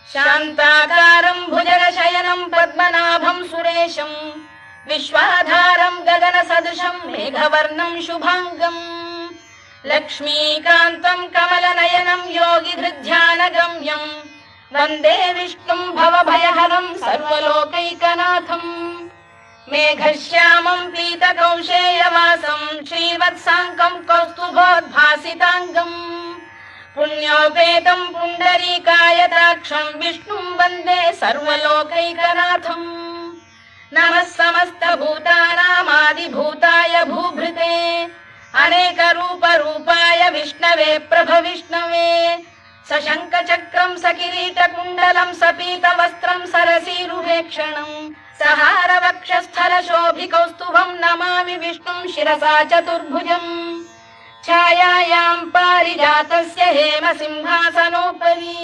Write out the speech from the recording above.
शान्ताकारं भुजगशयनं पद्मनाभं सुरेशं विश्वाधारं गगनसदृशं मेघवर्णं शुभांगम् लक्ष्मीकान्तं कमलनयनं योगिधृध्यानगम्यं वन्दे विष्णुं भवभयहरं सर्वलोकैकनाथम् मेघश्यामं पीतकौशेयवासं श्रीवत्साङ्कं कौस्तुभोद्भासिताङ्गम् पुण्योपेतं पुण्डरीकायताक्षं विष्णुं वन्दे सर्वलोकैकनाथम् नमः समस्तभूतानामादिभूताय भूभृते अनेकरूपरूपाय विष्णवे प्रभविष्णवे सशङ्खचक्रं सकिरीटकुण्डलं सपीतवस्त्रं सरसीरुहेक्षणं सहारवक्षस्थलशोभिकौस्तुभं नमामि विष्णुं शिरसा चतुर्भुजम् छायायां पारिजातस्य हेमसिंहासनोपरि